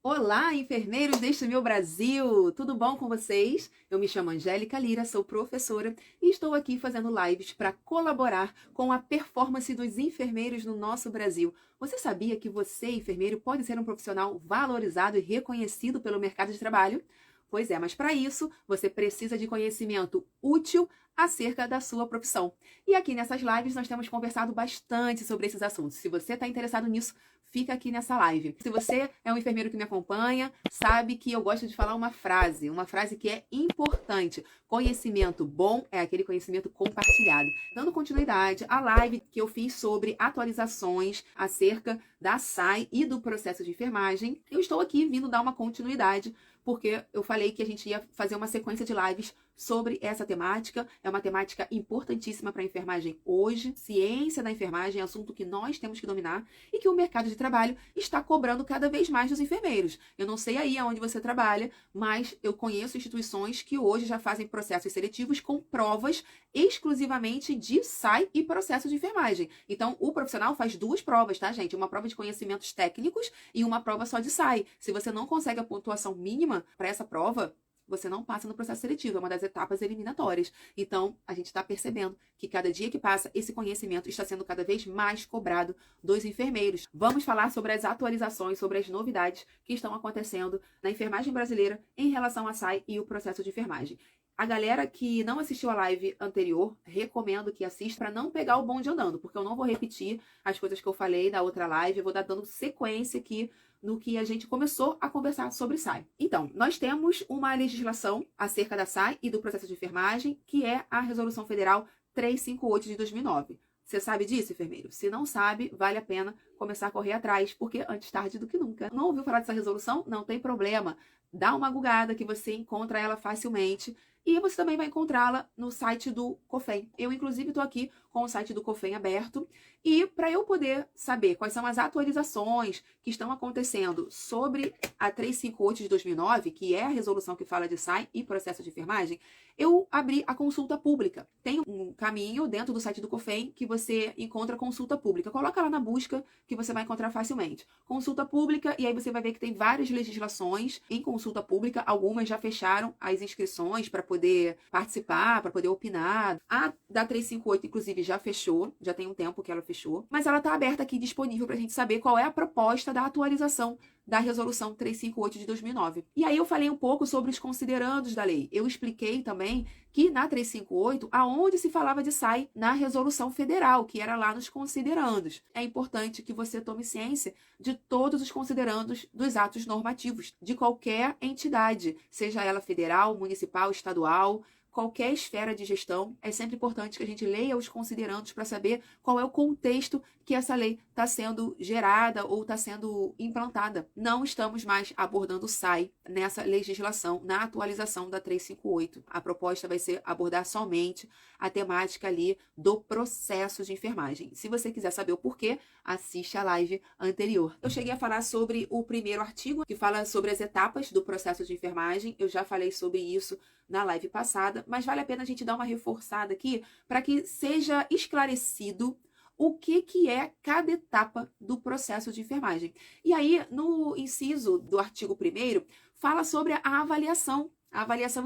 Olá, enfermeiros deste meu Brasil! Tudo bom com vocês? Eu me chamo Angélica Lira, sou professora e estou aqui fazendo lives para colaborar com a performance dos enfermeiros no nosso Brasil. Você sabia que você, enfermeiro, pode ser um profissional valorizado e reconhecido pelo mercado de trabalho? Pois é, mas para isso você precisa de conhecimento útil acerca da sua profissão. E aqui nessas lives nós temos conversado bastante sobre esses assuntos. Se você está interessado nisso, fica aqui nessa live. Se você é um enfermeiro que me acompanha, sabe que eu gosto de falar uma frase que é importante. Conhecimento bom é aquele conhecimento compartilhado. Dando continuidade à live que eu fiz sobre atualizações acerca da SAI e do processo de enfermagem, eu estou aqui vindo dar uma continuidade porque eu falei que a gente ia fazer uma sequência de lives sobre essa temática. É uma temática importantíssima para a enfermagem hoje. Ciência da enfermagem é assunto que nós temos que dominar e que o mercado de trabalho está cobrando cada vez mais dos enfermeiros. Eu não sei aí aonde você trabalha, mas eu conheço instituições que hoje já fazem processos seletivos com provas exclusivamente de SAI e processo de enfermagem. Então, o profissional faz duas provas, tá, gente? Uma prova de conhecimentos técnicos e uma prova só de SAI. Se você não consegue a pontuação mínima para essa prova, você não passa no processo seletivo, é uma das etapas eliminatórias. Então, a gente está percebendo que cada dia que passa, esse conhecimento está sendo cada vez mais cobrado dos enfermeiros. Vamos falar sobre as atualizações, sobre as novidades que estão acontecendo na enfermagem brasileira em relação à SAI e o processo de enfermagem. A galera que não assistiu a live anterior, recomendo que assista para não pegar o bonde andando, porque eu não vou repetir as coisas que eu falei da outra live, eu vou dar dando sequência aqui no que a gente começou a conversar sobre SAI. Então, nós temos uma legislação acerca da SAI e do processo de enfermagem, que é a Resolução Federal 358 de 2009. Você sabe disso, enfermeiro? Se não sabe, vale a pena começar a correr atrás, porque antes tarde do que nunca. Não ouviu falar dessa resolução? Não tem problema. Dá uma googada que você encontra ela facilmente. E você também vai encontrá-la no site do COFEM. Eu, inclusive, estou aqui com o site do COFEM aberto. E para eu poder saber quais são as atualizações que estão acontecendo sobre a 358 de 2009, que é a resolução que fala de SAI e processo de enfermagem, eu abri a consulta pública. Tem um caminho dentro do site do COFEM que você encontra consulta pública. Coloca lá na busca que você vai encontrar facilmente. Consulta pública, e aí você vai ver que tem várias legislações em consulta pública. Algumas já fecharam as inscrições para poder participar, para poder opinar. A da 358, inclusive, já fechou, já tem um tempo que ela fechou, mas ela está aberta aqui, disponível para a gente saber qual é a proposta da atualização da Resolução 358 de 2009. E aí eu falei um pouco sobre os considerandos da lei. Eu expliquei também que na 358, aonde se falava de SAI na Resolução Federal, que era lá nos considerandos. É importante que você tome ciência de todos os considerandos dos atos normativos, de qualquer entidade, seja ela federal, municipal, estadual, qualquer esfera de gestão. É sempre importante que a gente leia os considerandos para saber qual é o contexto que essa lei está sendo gerada ou está sendo implantada. Não estamos mais abordando o SAI nessa legislação, na atualização da 358. A proposta vai ser abordar somente a temática ali do processo de enfermagem. Se você quiser saber o porquê, assiste a live anterior. Eu cheguei a falar sobre o primeiro artigo, que fala sobre as etapas do processo de enfermagem. Eu já falei sobre isso na live passada, mas vale a pena a gente dar uma reforçada aqui para que seja esclarecido o que é cada etapa do processo de enfermagem. E aí, no inciso do artigo 1º, fala sobre a avaliação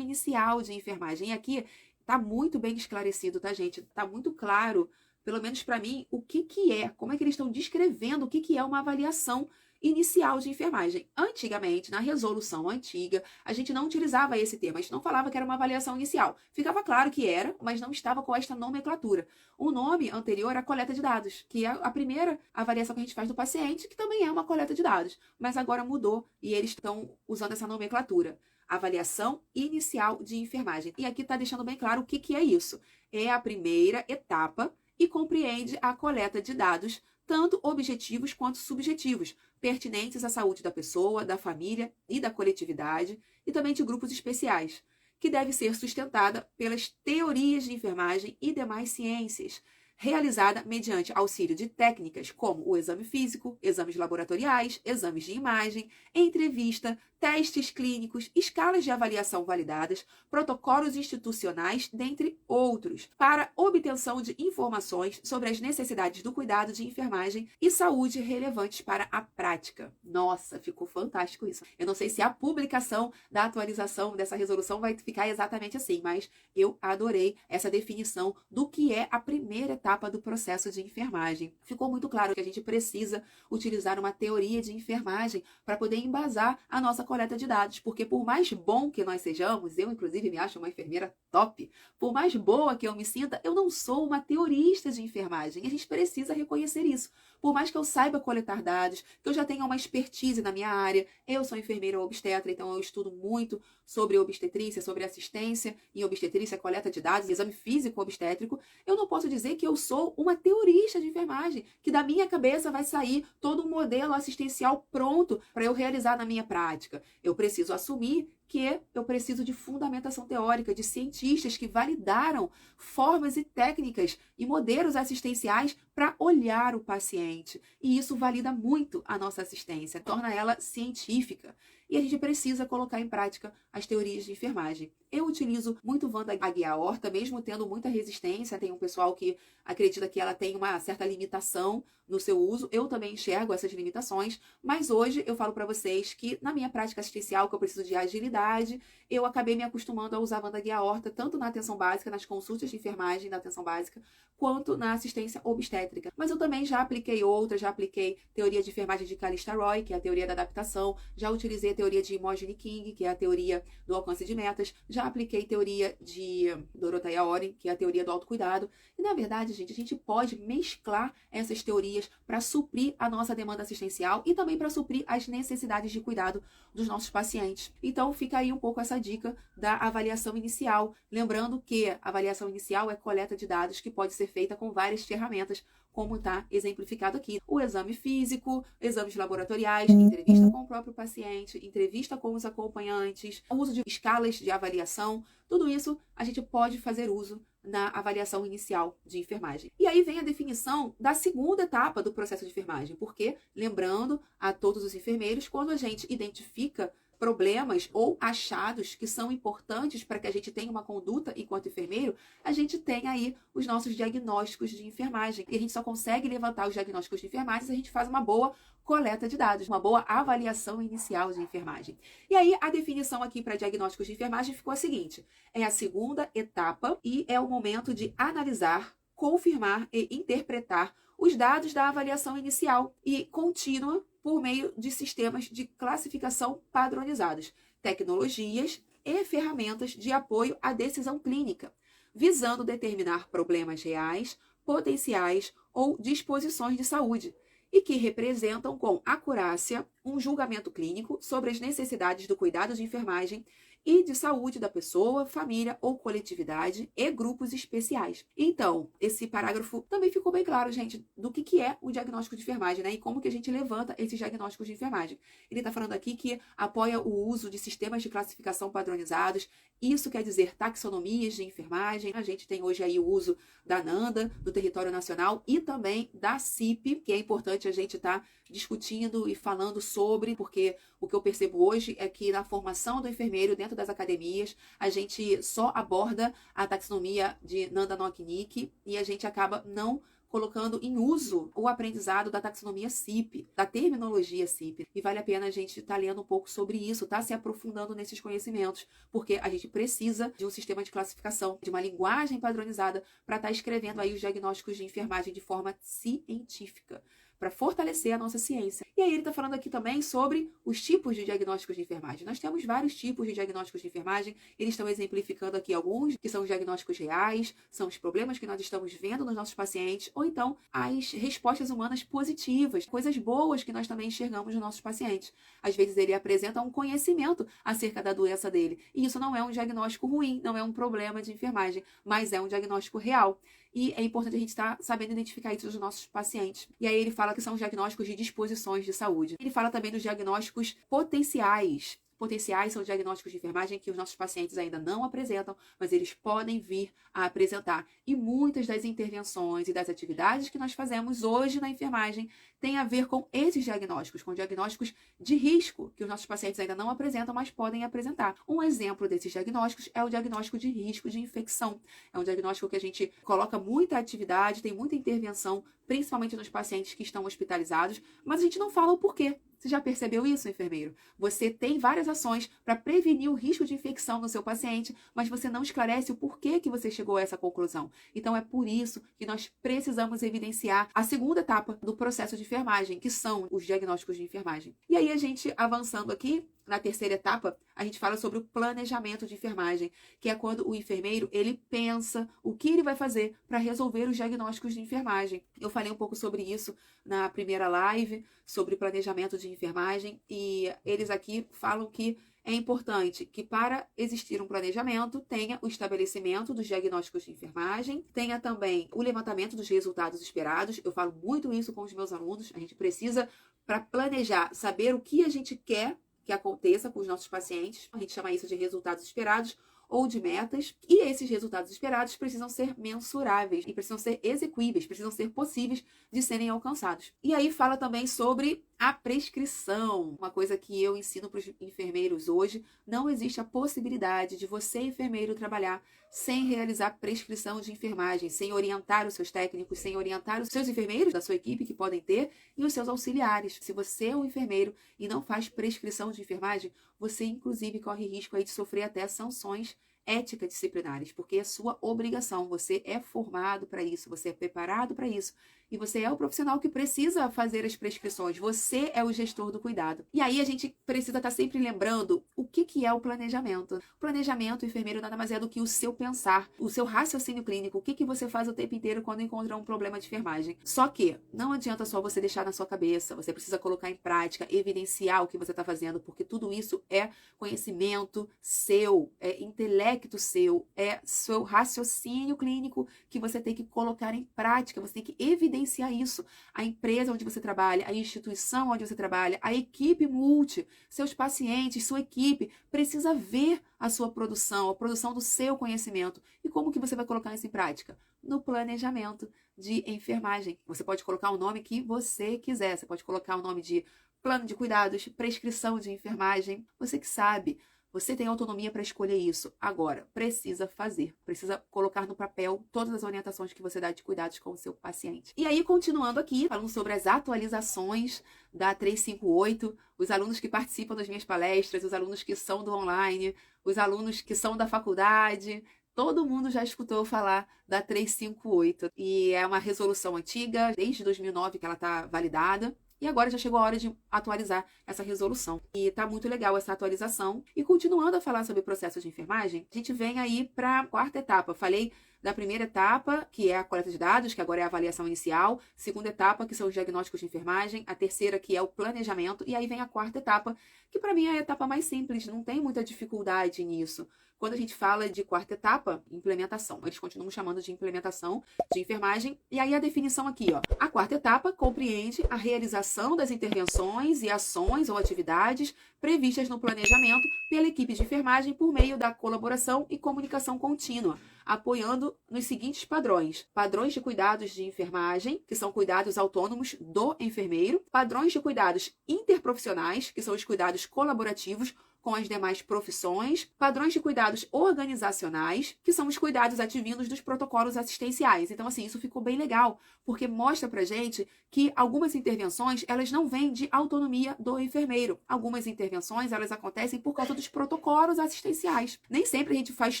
inicial de enfermagem. E aqui está muito bem esclarecido, tá, gente? Está muito claro, pelo menos para mim, o que é, como é que eles estão descrevendo o que é uma avaliação inicial de enfermagem. Antigamente, na resolução antiga, a gente não utilizava esse termo, a gente não falava que era uma avaliação inicial. Ficava claro que era, mas não estava com esta nomenclatura. O nome anterior era coleta de dados, que é a primeira avaliação que a gente faz do paciente, que também é uma coleta de dados, mas agora mudou e eles estão usando essa nomenclatura. Avaliação inicial de enfermagem. E aqui está deixando bem claro o que é isso. É a primeira etapa e compreende a coleta de dados, tanto objetivos quanto subjetivos, pertinentes à saúde da pessoa, da família e da coletividade, e também de grupos especiais, que deve ser sustentada pelas teorias de enfermagem e demais ciências. realizada mediante auxílio de técnicas como o exame físico, exames laboratoriais, exames de imagem, entrevista, testes clínicos, escalas de avaliação validadas, protocolos institucionais, dentre outros, para obtenção de informações sobre as necessidades do cuidado de enfermagem e saúde relevantes para a prática. Nossa, ficou fantástico isso. Eu não sei se a publicação da atualização dessa resolução vai ficar exatamente assim, mas eu adorei essa definição do que é a primeira etapa do processo de enfermagem. Ficou muito claro que a gente precisa utilizar uma teoria de enfermagem para poder embasar a nossa coleta de dados, porque por mais bom que nós sejamos, eu inclusive me acho uma enfermeira top, por mais boa que eu me sinta, eu não sou uma teorista de enfermagem. A gente precisa reconhecer isso. Por mais que eu saiba coletar dados, que eu já tenha uma expertise na minha área, eu sou enfermeira obstetra, então eu estudo muito sobre obstetrícia, sobre assistência em obstetrícia, coleta de dados, exame físico obstétrico, eu não posso dizer que eu sou uma teorista de enfermagem, que da minha cabeça vai sair todo um modelo assistencial pronto para eu realizar na minha prática. Eu preciso assumir que eu preciso de fundamentação teórica, de cientistas que validaram formas e técnicas e modelos assistenciais para olhar o paciente. E isso valida muito a nossa assistência, torna ela científica. E a gente precisa colocar em prática as teorias de enfermagem. Eu utilizo muito Wanda Aguiar-Horta, mesmo tendo muita resistência. Tem um pessoal que acredita que ela tem uma certa limitação no seu uso. Eu também enxergo essas limitações, mas hoje eu falo para vocês que na minha prática assistencial, que eu preciso de agilidade, eu acabei me acostumando a usar Wanda Aguiar-Horta tanto na atenção básica, nas consultas de enfermagem da atenção básica, quanto na assistência obstétrica. Mas eu também já apliquei outras, já apliquei teoria de enfermagem de Callista Roy, que é a teoria da adaptação, já utilizei a teoria de Imogen King, que é a teoria do alcance de metas, já apliquei teoria de Dorothea Oren, que é a teoria do autocuidado. E, na verdade, gente, a gente pode mesclar essas teorias para suprir a nossa demanda assistencial e também para suprir as necessidades de cuidado dos nossos pacientes. Então, fica aí um pouco essa dica da avaliação inicial. Lembrando que a avaliação inicial é coleta de dados que pode ser feita com várias ferramentas, como está exemplificado aqui. O exame físico, exames laboratoriais, entrevista com o próprio paciente, entrevista com os acompanhantes, o uso de escalas de avaliação, tudo isso a gente pode fazer uso na avaliação inicial de enfermagem. E aí vem a definição da segunda etapa do processo de enfermagem, porque, lembrando a todos os enfermeiros, quando a gente identifica problemas ou achados que são importantes para que a gente tenha uma conduta enquanto enfermeiro, a gente tem aí os nossos diagnósticos de enfermagem. E a gente só consegue levantar os diagnósticos de enfermagem se a gente faz uma boa coleta de dados, uma boa avaliação inicial de enfermagem. E aí a definição aqui para diagnósticos de enfermagem ficou a seguinte: é a segunda etapa e é o momento de analisar, confirmar e interpretar os dados da avaliação inicial e contínua por meio de sistemas de classificação padronizados, tecnologias e ferramentas de apoio à decisão clínica, visando determinar problemas reais, potenciais ou disposições de saúde, e que representam com acurácia um julgamento clínico sobre as necessidades do cuidado de enfermagem e de saúde da pessoa, família ou coletividade e grupos especiais. Então, esse parágrafo também ficou bem claro, gente, do que é o diagnóstico de enfermagem, né? E como que a gente levanta esses diagnósticos de enfermagem. Ele está falando aqui que apoia o uso de sistemas de classificação padronizados. Isso quer dizer taxonomias de enfermagem. A gente tem hoje aí o uso da NANDA, do território nacional, e também da CIP, que é importante a gente estar discutindo e falando sobre, porque o que eu percebo hoje é que na formação do enfermeiro dentro das academias, a gente só aborda a taxonomia de Nanda Noakhnik e a gente acaba não colocando em uso o aprendizado da taxonomia CIP, da terminologia CIP. E vale a pena a gente estar lendo um pouco sobre isso, se aprofundando nesses conhecimentos, porque a gente precisa de um sistema de classificação, de uma linguagem padronizada para estar escrevendo aí os diagnósticos de enfermagem de forma científica, para fortalecer a nossa ciência. E aí ele está falando aqui também sobre os tipos de diagnósticos de enfermagem. Nós temos vários tipos de diagnósticos de enfermagem, eles estão exemplificando aqui alguns, que são os diagnósticos reais, são os problemas que nós estamos vendo nos nossos pacientes, ou então as respostas humanas positivas, coisas boas que nós também enxergamos nos nossos pacientes. Às vezes ele apresenta um conhecimento acerca da doença dele, e isso não é um diagnóstico ruim, não é um problema de enfermagem, mas é um diagnóstico real. E é importante a gente estar sabendo identificar isso dos nossos pacientes. E aí ele fala que são os diagnósticos de disposições de saúde. Ele fala também dos diagnósticos potenciais, potenciais são diagnósticos de enfermagem que os nossos pacientes ainda não apresentam, mas eles podem vir a apresentar. E muitas das intervenções e das atividades que nós fazemos hoje na enfermagem têm a ver com esses diagnósticos, com diagnósticos de risco que os nossos pacientes ainda não apresentam, mas podem apresentar. Um exemplo desses diagnósticos é o diagnóstico de risco de infecção. É um diagnóstico que a gente coloca muita atividade, tem muita intervenção, principalmente nos pacientes que estão hospitalizados, mas a gente não fala o porquê. Você já percebeu isso, enfermeiro? Você tem várias ações para prevenir o risco de infecção no seu paciente, mas você não esclarece o porquê que você chegou a essa conclusão. Então é por isso que nós precisamos evidenciar a segunda etapa do processo de enfermagem, que são os diagnósticos de enfermagem. E aí a gente avançando aqui, na terceira etapa, a gente fala sobre o planejamento de enfermagem, que é quando o enfermeiro ele pensa o que ele vai fazer para resolver os diagnósticos de enfermagem. Eu falei um pouco sobre isso na primeira live, sobre planejamento de enfermagem, e eles aqui falam que é importante que para existir um planejamento tenha o estabelecimento dos diagnósticos de enfermagem, tenha também o levantamento dos resultados esperados. Eu falo muito isso com os meus alunos. A gente precisa, para planejar, saber o que a gente quer que aconteça com os nossos pacientes. A gente chama isso de resultados esperados ou de metas, e esses resultados esperados precisam ser mensuráveis e precisam ser execuíveis, precisam ser possíveis de serem alcançados. E aí fala também sobre a prescrição, uma coisa que eu ensino para os enfermeiros hoje. Não existe a possibilidade de você, enfermeiro, trabalhar sem realizar prescrição de enfermagem, sem orientar os seus técnicos, sem orientar os seus enfermeiros da sua equipe que podem ter e os seus auxiliares. Se você é um enfermeiro e não faz prescrição de enfermagem, você inclusive corre risco aí de sofrer até sanções éticas disciplinares, porque é sua obrigação. Você é formado para isso, você é preparado para isso. E você é o profissional que precisa fazer as prescrições. Você é o gestor do cuidado. E aí a gente precisa estar sempre lembrando o que é o planejamento. O planejamento, o enfermeiro, nada mais é do que o seu pensar, o seu raciocínio clínico. O que você faz o tempo inteiro quando encontra um problema de enfermagem. Só que não adianta só você deixar na sua cabeça. Você precisa colocar em prática, evidenciar o que você está fazendo, porque tudo isso é conhecimento seu, é intelecto seu, é seu raciocínio clínico que você tem que colocar em prática. Você tem que evidenciar isso. A empresa onde você trabalha, a instituição onde você trabalha, a equipe multi, seus pacientes, sua equipe, precisa ver a sua produção, a produção do seu conhecimento. E como que você vai colocar isso em prática? No planejamento de enfermagem. Você pode colocar o nome que você quiser. Você pode colocar o nome de plano de cuidados, prescrição de enfermagem. Você que sabe. Você tem autonomia para escolher isso. Agora, precisa fazer. Precisa colocar no papel todas as orientações que você dá de cuidados com o seu paciente. E aí, continuando aqui, falando sobre as atualizações da 358, os alunos que participam das minhas palestras, os alunos que são do online, os alunos que são da faculdade, todo mundo já escutou falar da 358. E é uma resolução antiga, desde 2009 que ela está validada. E agora já chegou a hora de atualizar essa resolução. E tá muito legal essa atualização. E continuando a falar sobre o processo de enfermagem, a gente vem aí para a quarta etapa. Falei da primeira etapa, que é a coleta de dados, que agora é a avaliação inicial. Segunda etapa, que são os diagnósticos de enfermagem. A terceira, que é o planejamento. E aí vem a quarta etapa, que para mim é a etapa mais simples. Não tem muita dificuldade nisso. Quando a gente fala de quarta etapa, implementação. Eles continuam chamando de implementação de enfermagem. E aí a definição aqui, ó. A quarta etapa compreende a realização das intervenções e ações ou atividades previstas no planejamento pela equipe de enfermagem por meio da colaboração e comunicação contínua, apoiando nos seguintes padrões. Padrões de cuidados de enfermagem, que são cuidados autônomos do enfermeiro. Padrões de cuidados interprofissionais, que são os cuidados colaborativos com as demais profissões, padrões de cuidados organizacionais, que são os cuidados advindos dos protocolos assistenciais. Então, assim, isso ficou bem legal, porque mostra pra gente que algumas intervenções, elas não vêm de autonomia do enfermeiro. Algumas intervenções, elas acontecem por causa dos protocolos assistenciais. Nem sempre a gente faz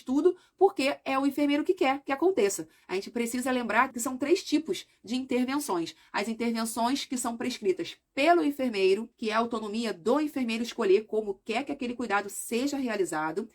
tudo porque é o enfermeiro que quer que aconteça. A gente precisa lembrar que são 3 tipos de intervenções. As intervenções que são prescritas pelo enfermeiro, que é a autonomia do enfermeiro escolher como quer que aquele cuidado seja realizado.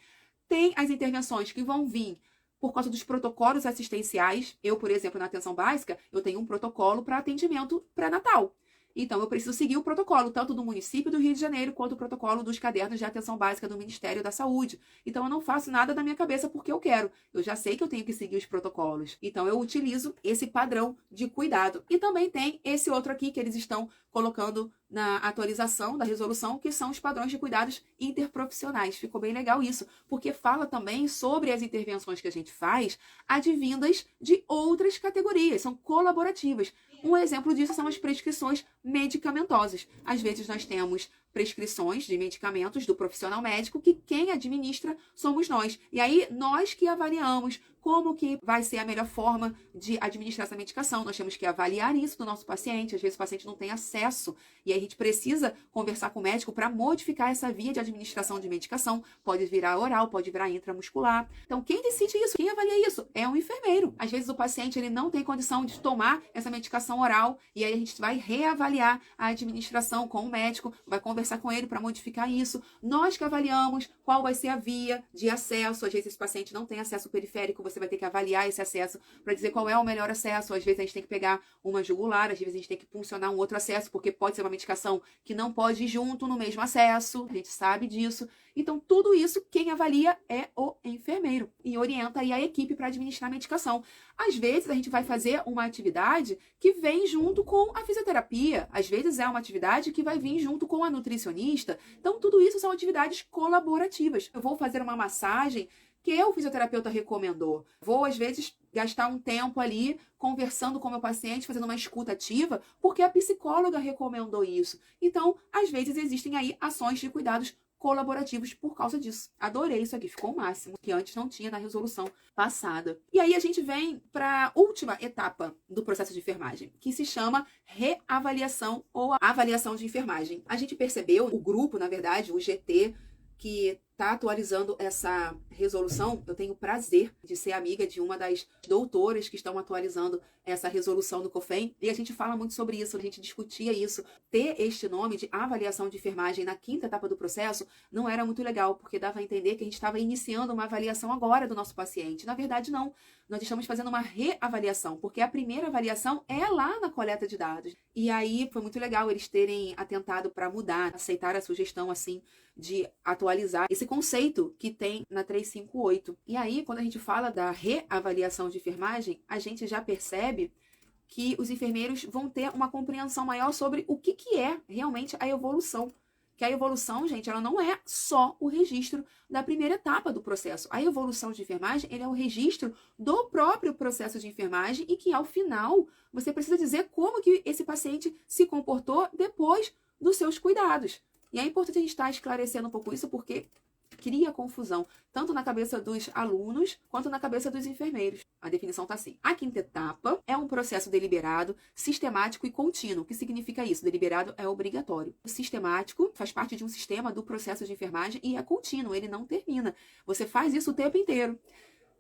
Tem as intervenções que vão vir por causa dos protocolos assistenciais. Eu, por exemplo, na atenção básica, eu tenho um protocolo para atendimento pré-natal. Então, eu preciso seguir o protocolo, tanto do município do Rio de Janeiro, quanto o protocolo dos cadernos de atenção básica do Ministério da Saúde. Então, eu não faço nada da minha cabeça porque eu quero. Eu já sei que eu tenho que seguir os protocolos. Então, eu utilizo esse padrão de cuidado. E também tem esse outro aqui que eles estão colocando na atualização da resolução, que são os padrões de cuidados interprofissionais. Ficou bem legal isso, porque fala também sobre as intervenções que a gente faz advindas de outras categorias, são colaborativas. Um exemplo disso são as prescrições medicamentosas. Às vezes nós temos prescrições de medicamentos do profissional médico que quem administra somos nós. E aí nós que avaliamos como que vai ser a melhor forma de administrar essa medicação. Nós temos que avaliar isso do nosso paciente. Às vezes o paciente não tem acesso e aí a gente precisa conversar com o médico para modificar essa via de administração de medicação. Pode virar oral, pode virar intramuscular. Então quem decide isso, quem avalia isso é um enfermeiro. Às vezes o paciente ele não tem condição de tomar essa medicação oral e aí a gente vai reavaliar a administração com o médico, vai conversar com ele para modificar isso. Nós que avaliamos qual vai ser a via de acesso. Às vezes esse paciente não tem acesso periférico, você vai ter que avaliar esse acesso para dizer qual é o melhor acesso. Às vezes a gente tem que pegar uma jugular, às vezes a gente tem que puncionar um outro acesso, porque pode ser uma medicação que não pode ir junto no mesmo acesso. A gente sabe disso. Então, tudo isso, quem avalia é o enfermeiro e orienta aí a equipe para administrar a medicação. Às vezes, a gente vai fazer uma atividade que vem junto com a fisioterapia. Às vezes, é uma atividade que vai vir junto com a nutricionista. Então, tudo isso são atividades colaborativas. Eu vou fazer uma massagem que o fisioterapeuta recomendou. Vou, às vezes, gastar um tempo ali conversando com o meu paciente, fazendo uma escuta ativa, porque a psicóloga recomendou isso. Então, às vezes, existem aí ações de cuidados colaborativos por causa disso. Adorei isso aqui, ficou o máximo, que antes não tinha na resolução passada. E aí a gente vem para a última etapa do processo de enfermagem, que se chama reavaliação ou avaliação de enfermagem. A gente percebeu, o grupo, na verdade, o GT, que está atualizando essa resolução. Eu tenho o prazer de ser amiga de uma das doutoras que estão atualizando essa resolução do COFEN, e a gente fala muito sobre isso, a gente discutia isso. Ter este nome de avaliação de enfermagem na quinta etapa do processo não era muito legal, porque dava a entender que a gente estava iniciando uma avaliação agora do nosso paciente. Na verdade, não. Nós estamos fazendo uma reavaliação, porque a primeira avaliação é lá na coleta de dados. E aí foi muito legal eles terem atentado para mudar, aceitar a sugestão assim de atualizar esse conceito que tem na 358. E aí, quando a gente fala da reavaliação de enfermagem, a gente já percebe que os enfermeiros vão ter uma compreensão maior sobre o que é realmente a evolução. Que a evolução, gente, ela não é só o registro da primeira etapa do processo. A evolução de enfermagem, ele é o registro do próprio processo de enfermagem e que, ao final, você precisa dizer como que esse paciente se comportou depois dos seus cuidados. E é importante a gente estar esclarecendo um pouco isso, porque cria confusão, tanto na cabeça dos alunos, quanto na cabeça dos enfermeiros. A definição está assim. A quinta etapa é um processo deliberado, sistemático e contínuo. O que significa isso? Deliberado é obrigatório. O sistemático faz parte de um sistema do processo de enfermagem e é contínuo, ele não termina. Você faz isso o tempo inteiro.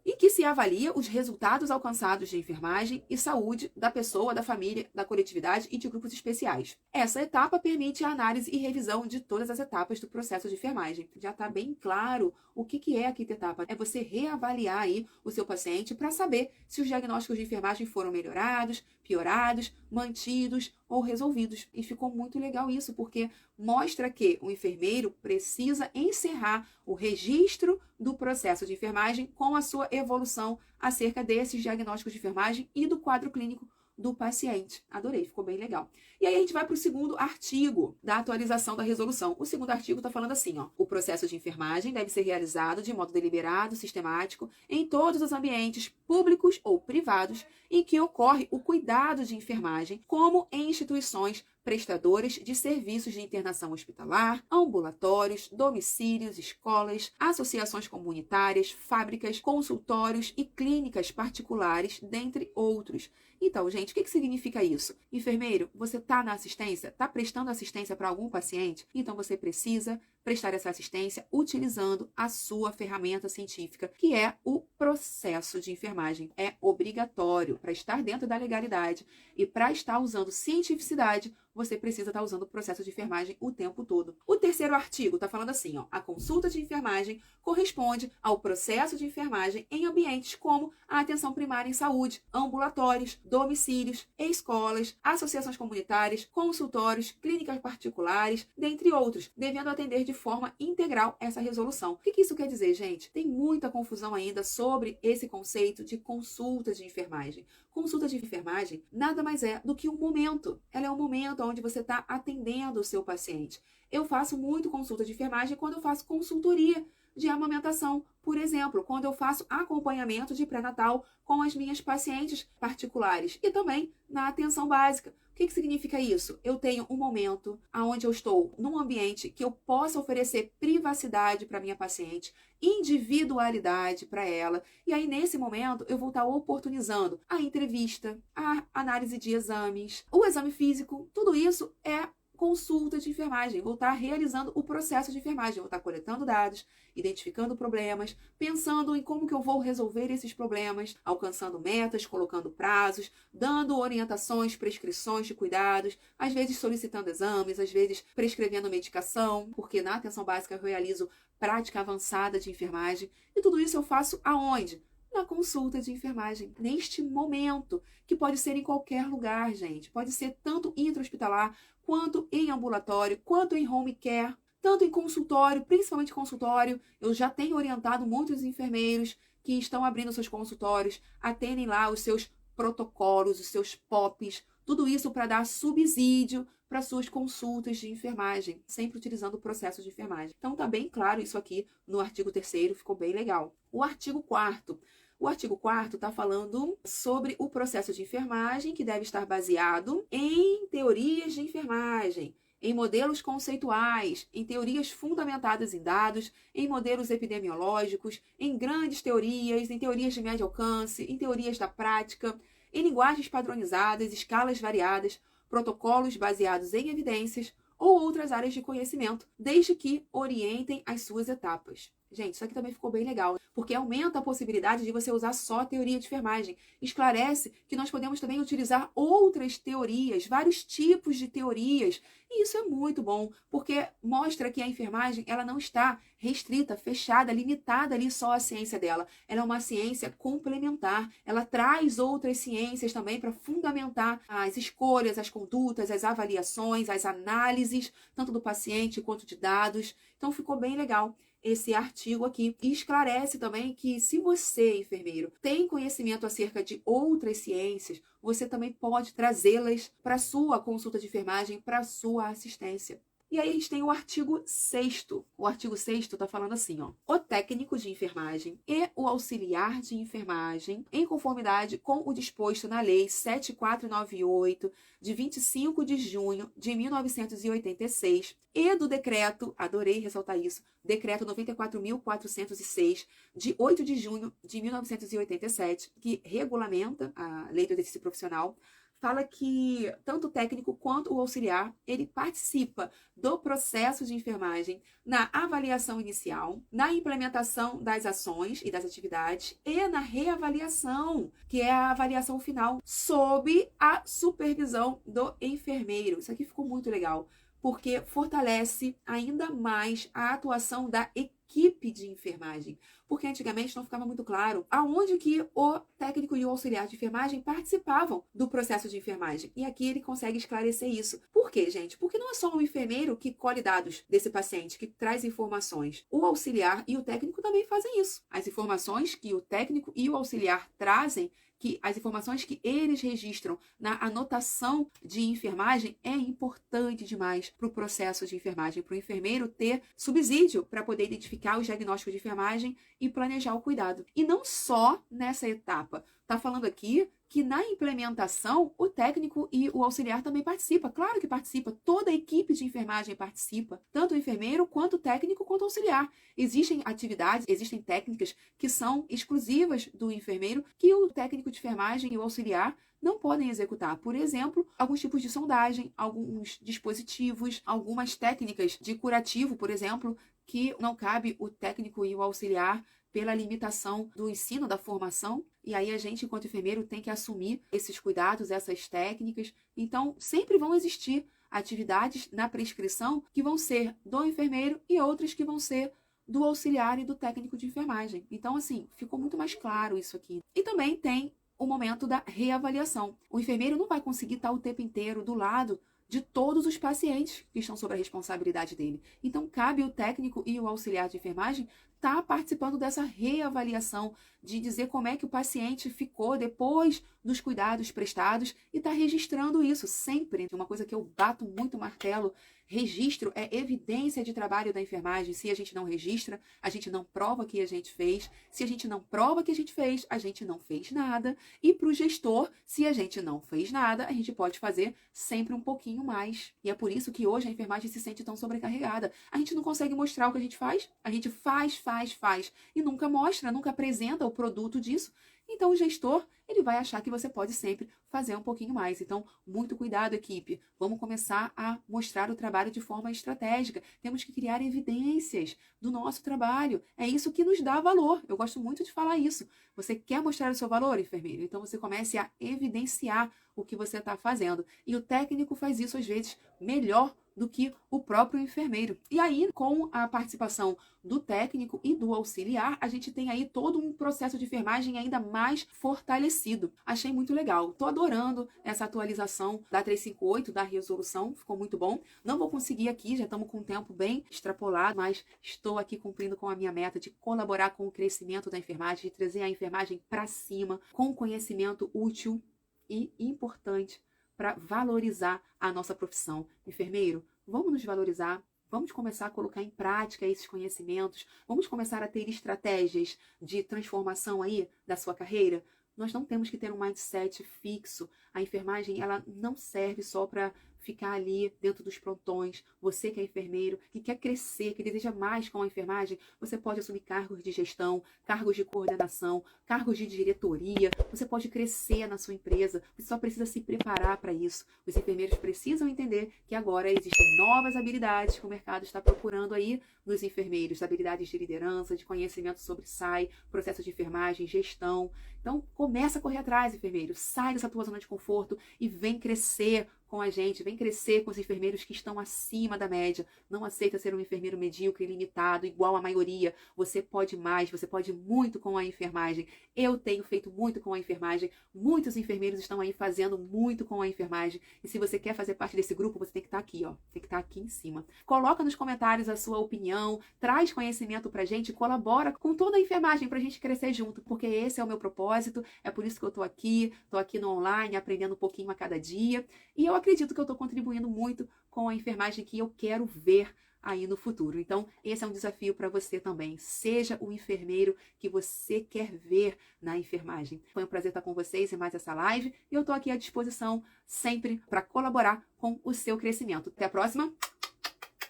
E que se avalia os resultados alcançados de enfermagem e saúde da pessoa, da família, da coletividade e de grupos especiais. Essa etapa permite a análise e revisão de todas as etapas do processo de enfermagem. Já está bem claro o que é a quinta etapa. É você reavaliar aí o seu paciente para saber se os diagnósticos de enfermagem foram melhorados, piorados, mantidos ou resolvidos. E ficou muito legal isso, porque mostra que o enfermeiro precisa encerrar o registro do processo de enfermagem com a sua evolução acerca desses diagnósticos de enfermagem e do quadro clínico do paciente. Adorei, ficou bem legal. E aí a gente vai para o segundo artigo da atualização da resolução. O segundo artigo está falando assim, ó: o processo de enfermagem deve ser realizado de modo deliberado, sistemático, em todos os ambientes públicos ou privados em que ocorre o cuidado de enfermagem, como em instituições prestadoras de serviços de internação hospitalar, ambulatórios, domicílios, escolas, associações comunitárias, fábricas, consultórios e clínicas particulares, dentre outros. Então, gente, o que significa isso? Enfermeiro, você está na assistência? Está prestando assistência para algum paciente? Então, você precisa prestar essa assistência utilizando a sua ferramenta científica, que é o processo de enfermagem. É obrigatório para estar dentro da legalidade e para estar usando cientificidade, você precisa estar usando o processo de enfermagem o tempo todo. O terceiro artigo está falando assim, ó, a consulta de enfermagem corresponde ao processo de enfermagem em ambientes como a atenção primária em saúde, ambulatórios, domicílios, escolas, associações comunitárias, consultórios, clínicas particulares, dentre outros, devendo atender de forma integral essa resolução. O que isso quer dizer, gente? Tem muita confusão ainda sobre esse conceito de consulta de enfermagem. Consulta de enfermagem nada mais é do que um momento. Ela é um momento onde você está atendendo o seu paciente. Eu faço muito consulta de enfermagem quando eu faço consultoria de amamentação, por exemplo, quando eu faço acompanhamento de pré-natal com as minhas pacientes particulares e também na atenção básica. O que significa isso? Eu tenho um momento onde eu estou num ambiente que eu possa oferecer privacidade para minha paciente, individualidade para ela. E aí, nesse momento, eu vou estar oportunizando a entrevista, a análise de exames, o exame físico. Tudo isso é consulta de enfermagem, vou estar realizando o processo de enfermagem, vou estar coletando dados, identificando problemas, pensando em como que eu vou resolver esses problemas, alcançando metas, colocando prazos, dando orientações, prescrições de cuidados, às vezes solicitando exames, às vezes prescrevendo medicação, porque na atenção básica eu realizo prática avançada de enfermagem, e tudo isso eu faço aonde? Na consulta de enfermagem, neste momento, que pode ser em qualquer lugar, gente. Pode ser tanto intra-hospitalar, quanto em ambulatório, quanto em home care, tanto em consultório, principalmente consultório. Eu já tenho orientado muitos enfermeiros que estão abrindo seus consultórios, atendem lá os seus protocolos, os seus POPs, tudo isso para dar subsídio para suas consultas de enfermagem, sempre utilizando o processo de enfermagem. Então tá bem claro isso aqui no artigo 3º, ficou bem legal. O artigo 4º. O artigo 4º está falando sobre o processo de enfermagem, que deve estar baseado em teorias de enfermagem, em modelos conceituais, em teorias fundamentadas em dados, em modelos epidemiológicos, em grandes teorias, em teorias de médio alcance, em teorias da prática, em linguagens padronizadas, escalas variadas, protocolos baseados em evidências ou outras áreas de conhecimento, desde que orientem as suas etapas. Gente, isso aqui também ficou bem legal, porque aumenta a possibilidade de você usar só a teoria de enfermagem. Esclarece que nós podemos também utilizar outras teorias, vários tipos de teorias. E isso é muito bom, porque mostra que a enfermagem ela não está restrita, fechada, limitada ali só à ciência dela. Ela é uma ciência complementar. Ela traz outras ciências também para fundamentar as escolhas, as condutas, as avaliações, as análises, tanto do paciente quanto de dados. Então ficou bem legal esse artigo aqui. E esclarece também que se você, enfermeiro, tem conhecimento acerca de outras ciências, você também pode trazê-las para a sua consulta de enfermagem, para a sua assistência. E aí a gente tem o artigo 6º. O artigo 6º está falando assim, ó. O técnico de enfermagem e o auxiliar de enfermagem, em conformidade com o disposto na Lei 7498, de 25 de junho de 1986, e do decreto, adorei ressaltar isso, decreto 94.406, de 8 de junho de 1987, que regulamenta a Lei do Exercício Profissional, fala que tanto o técnico quanto o auxiliar, ele participa do processo de enfermagem na avaliação inicial, na implementação das ações e das atividades e na reavaliação, que é a avaliação final, sob a supervisão do enfermeiro. Isso aqui ficou muito legal, porque fortalece ainda mais a atuação da equipe de enfermagem. Porque antigamente não ficava muito claro aonde que o técnico e o auxiliar de enfermagem participavam do processo de enfermagem. E aqui ele consegue esclarecer isso. Por quê, gente? Porque não é só o enfermeiro que colhe dados desse paciente, que traz informações. O auxiliar e o técnico também fazem isso. As informações que o técnico e o auxiliar trazem, que as informações que eles registram na anotação de enfermagem é importante demais para o processo de enfermagem, para o enfermeiro ter subsídio para poder identificar os diagnósticos de enfermagem e planejar o cuidado. E não só nessa etapa. Está falando aqui que na implementação o técnico e o auxiliar também participa. Claro que participa, toda a equipe de enfermagem participa, tanto o enfermeiro quanto o técnico quanto o auxiliar. Existem atividades, existem técnicas que são exclusivas do enfermeiro, que o técnico de enfermagem e o auxiliar não podem executar. Por exemplo, alguns tipos de sondagem, alguns dispositivos, algumas técnicas de curativo, por exemplo, que não cabe o técnico e o auxiliar pela limitação do ensino, da formação, e aí a gente, enquanto enfermeiro, tem que assumir esses cuidados, essas técnicas. Então, sempre vão existir atividades na prescrição que vão ser do enfermeiro e outras que vão ser do auxiliar e do técnico de enfermagem. Então, assim, ficou muito mais claro isso aqui. E também tem o momento da reavaliação. O enfermeiro não vai conseguir estar o tempo inteiro do lado de todos os pacientes que estão sob a responsabilidade dele. Então, cabe o técnico e o auxiliar de enfermagem estar participando dessa reavaliação, de dizer como é que o paciente ficou depois dos cuidados prestados e estar registrando isso sempre. Uma coisa que eu bato muito martelo: registro é evidência de trabalho da enfermagem. Se a gente não registra, a gente não prova que a gente fez. Se a gente não prova que a gente fez, a gente não fez nada. E para o gestor, se a gente não fez nada, a gente pode fazer sempre um pouquinho mais. E é por isso que hoje a enfermagem se sente tão sobrecarregada. A gente não consegue mostrar o que a gente faz. A gente faz. E nunca mostra, nunca apresenta o produto disso. Então, o gestor, ele vai achar que você pode sempre fazer um pouquinho mais. Então, muito cuidado, equipe. Vamos começar a mostrar o trabalho de forma estratégica. Temos que criar evidências do nosso trabalho. É isso que nos dá valor. Eu gosto muito de falar isso. Você quer mostrar o seu valor, enfermeiro? Então, você comece a evidenciar o que você está fazendo. E o técnico faz isso, às vezes, melhor do que o próprio enfermeiro. E aí, com a participação do técnico e do auxiliar, a gente tem aí todo um processo de enfermagem ainda mais fortalecido. Achei muito legal. Tô adorando essa atualização da 358, da resolução. Ficou muito bom. Não vou conseguir aqui, já estamos com um tempo bem extrapolado, mas estou aqui cumprindo com a minha meta de colaborar com o crescimento da enfermagem, de trazer a enfermagem para cima, com conhecimento útil e importante para valorizar a nossa profissão. Enfermeiro, vamos nos valorizar, vamos começar a colocar em prática esses conhecimentos, vamos começar a ter estratégias de transformação aí da sua carreira. Nós não temos que ter um mindset fixo. A enfermagem, ela não serve só para ficar ali dentro dos prontões. Você que é enfermeiro, que quer crescer, que deseja mais com a enfermagem, você pode assumir cargos de gestão, cargos de coordenação, cargos de diretoria. Você pode crescer na sua empresa. Você só precisa se preparar para isso. Os enfermeiros precisam entender que agora existem novas habilidades que o mercado está procurando aí nos enfermeiros. Habilidades de liderança, de conhecimento sobre SAI, processo de enfermagem, gestão. Então, começa a correr atrás, enfermeiro. Sai dessa tua zona de conforto e vem crescer com a gente, vem crescer com os enfermeiros que estão acima da média. Não aceita ser um enfermeiro medíocre, limitado, igual à maioria. Você pode mais, você pode muito com a enfermagem. Eu tenho feito muito com a enfermagem. Muitos enfermeiros estão aí fazendo muito com a enfermagem. E se você quer fazer parte desse grupo, você tem que estar aqui, ó. Tem que estar aqui em cima. Coloca nos comentários a sua opinião, traz conhecimento pra gente, colabora com toda a enfermagem pra gente crescer junto, porque esse é o meu propósito. É por isso que eu tô aqui no online, aprendendo um pouquinho a cada dia. E eu acredito que eu estou contribuindo muito com a enfermagem que eu quero ver aí no futuro. Então, esse é um desafio para você também. Seja o enfermeiro que você quer ver na enfermagem. Foi um prazer estar com vocês em mais essa live e eu estou aqui à disposição sempre para colaborar com o seu crescimento. Até a próxima.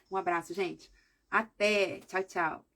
Um abraço, gente. Até. Tchau, tchau.